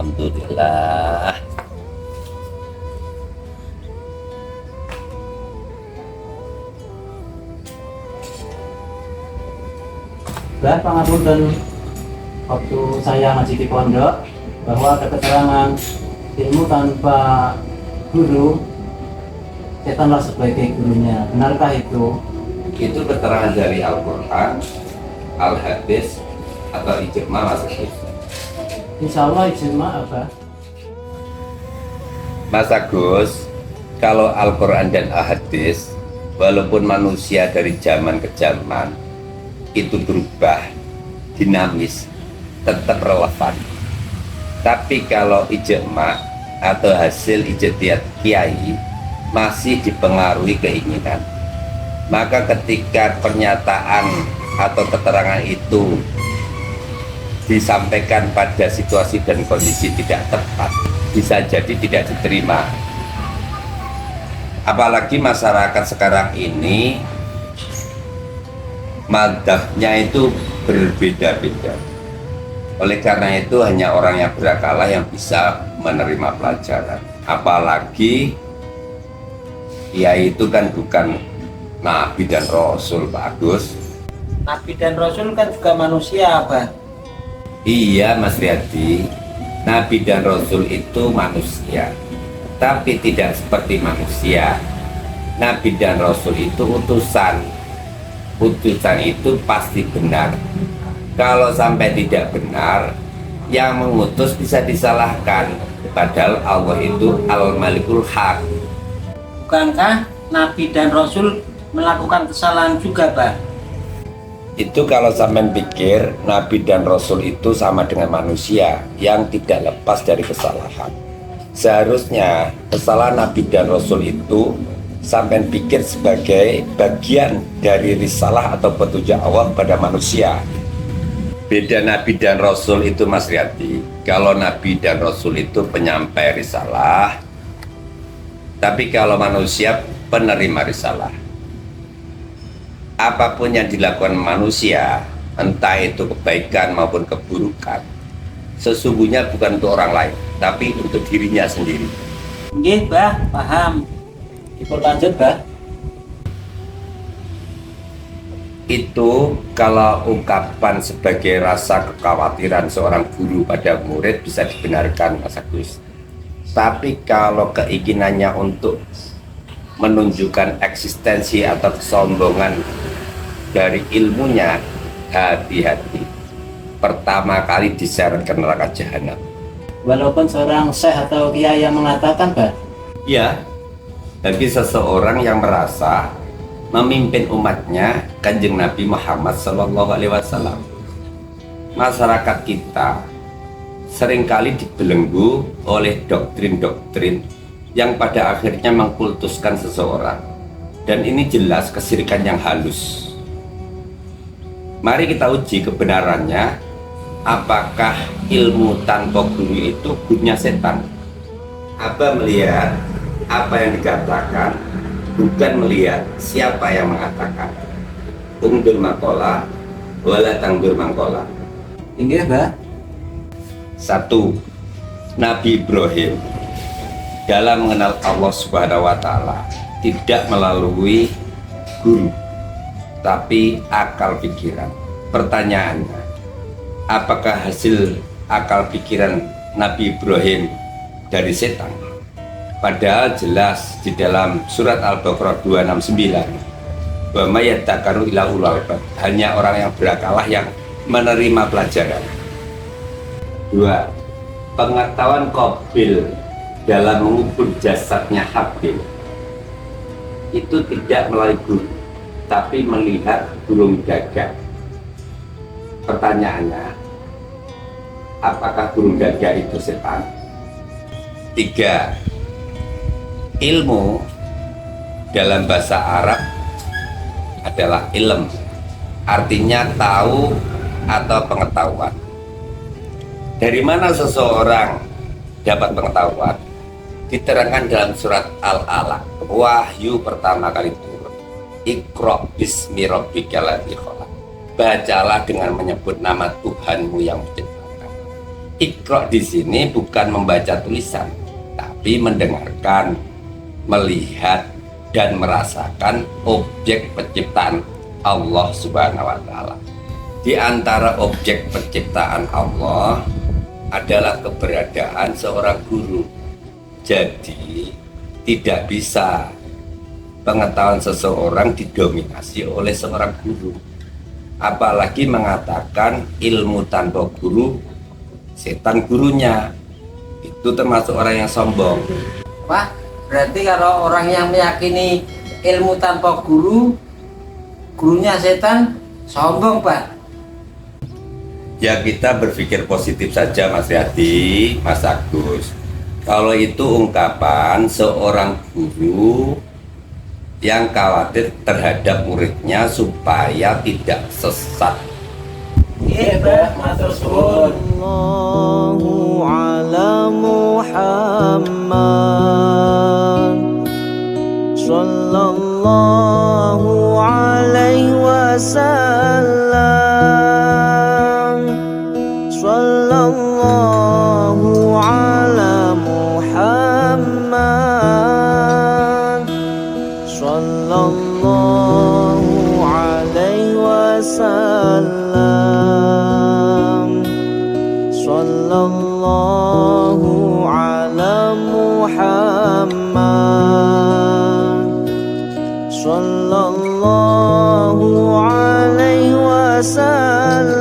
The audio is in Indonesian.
Alhamdulillah. Bah, pangapunten, waktu saya ngaji di pondok bahwa ada keterangan ilmu tanpa guru setanlah sebagai gurunya. Benarkah itu? Itu keterangan dari Al-Quran, Al-Hadis, atau ijma Mas Agus? Insya Allah ijma apa? Mas Agus, kalau Al-Quran dan Al-Hadis, walaupun manusia dari zaman ke zaman itu berubah, dinamis, tetap relevan. Tapi kalau ijma atau hasil ijtihad kiai masih dipengaruhi keinginan, maka ketika pernyataan atau keterangan itu disampaikan pada situasi dan kondisi tidak tepat, bisa jadi tidak diterima. Apalagi masyarakat sekarang ini madzhabnya itu berbeda-beda. Oleh karena itu hanya orang yang berakalah yang bisa menerima pelajaran. Apalagi kiai itu kan bukan Nabi dan Rasul, Pak Agus. Nabi dan Rasul kan juga manusia, Abah. Iya Mas Riyadi, Nabi dan Rasul itu manusia, tapi tidak seperti manusia. Nabi dan Rasul itu utusan. Utusan itu pasti benar. Kalau sampai tidak benar, yang mengutus bisa disalahkan. Padahal Allah itu Al-Malikul Haq. Bukankah Nabi dan Rasul melakukan kesalahan juga, Bah? Itu kalau sampai pikir Nabi dan Rasul itu sama dengan manusia yang tidak lepas dari kesalahan. Seharusnya kesalahan Nabi dan Rasul itu sampai pikir sebagai bagian dari risalah atau petunjuk Allah pada manusia. Beda Nabi dan Rasul itu Mas Riyadi. Kalau Nabi dan Rasul itu penyampai risalah, tapi kalau manusia penerima risalah. Apapun yang dilakukan manusia, entah itu kebaikan maupun keburukan, sesungguhnya bukan untuk orang lain, tapi untuk dirinya sendiri. Nggih, Bah, paham. Diperlanjut, Bah. Itu kalau ungkapan sebagai rasa kekhawatiran seorang guru pada murid bisa dibenarkan, Mas Agus. Tapi kalau keinginannya untuk menunjukkan eksistensi atau kesombongan dari ilmunya, hati-hati. Pertama kali diseret ke neraka jahanam. Walaupun seorang syekh atau kiai yang mengatakan, Bah. Ya, bagi seseorang yang merasa memimpin umatnya Kanjeng Nabi Muhammad SAW. Masyarakat kita seringkali dibelenggu oleh doktrin-doktrin yang pada akhirnya mengkultuskan seseorang, dan ini jelas kesyirikan yang halus. Mari kita uji kebenarannya. Apakah ilmu tanpa guru itu gurunya setan? Abah melihat apa yang dikatakan, bukan melihat siapa yang mengatakan. Ungdur makola wala tangdur mangkola. Inggih, Bah. 1. Nabi Ibrahim dalam mengenal Allah Subhanahu wa Ta'ala tidak melalui guru, tapi akal pikiran. Pertanyaannya, apakah hasil akal pikiran Nabi Ibrahim dari setan? Padahal jelas di dalam surat Al-Baqarah 269, wa may yadhakkaru illa ulul albab, hanya orang yang berakalah yang menerima pelajaran. 2. Pengetahuan Qabil dalam mengubur jasadnya Habil itu tidak melalui guru, tapi melihat burung gagak. Pertanyaannya, apakah burung gagak itu setan? 3. Ilmu dalam bahasa Arab adalah ilm, artinya tahu atau pengetahuan. Dari mana seseorang dapat pengetahuan? Diterangkan dalam surat Al-Alaq, wahyu pertama kali turun. Iqra bismi rabbikal ladzi khalaq. Bacalah dengan menyebut nama Tuhanmu yang menciptakan. Iqra di sini bukan membaca tulisan, tapi mendengarkan, melihat, dan merasakan objek penciptaan Allah Subhanahu wa Ta'ala. Di antara objek penciptaan Allah adalah keberadaan seorang guru. Jadi tidak bisa pengetahuan seseorang didominasi oleh seorang guru. Apalagi mengatakan ilmu tanpa guru, setan gurunya. Itu termasuk orang yang sombong. Pak, berarti kalau orang yang meyakini ilmu tanpa guru, gurunya setan, sombong, Pak. Ya kita berpikir positif saja Mas Riyadi, Mas Agus. Kalau itu ungkapan seorang guru yang khawatir terhadap muridnya supaya tidak sesat. Iya, Pak, matur suwun. Sallallahu ala Muhammad, sallallahu alaihi wasallam, sallallahu ala Muhammad, sallallahu alaihi wasallam, sallallahu ala Muhammad, sallallahu alaihi wasallam.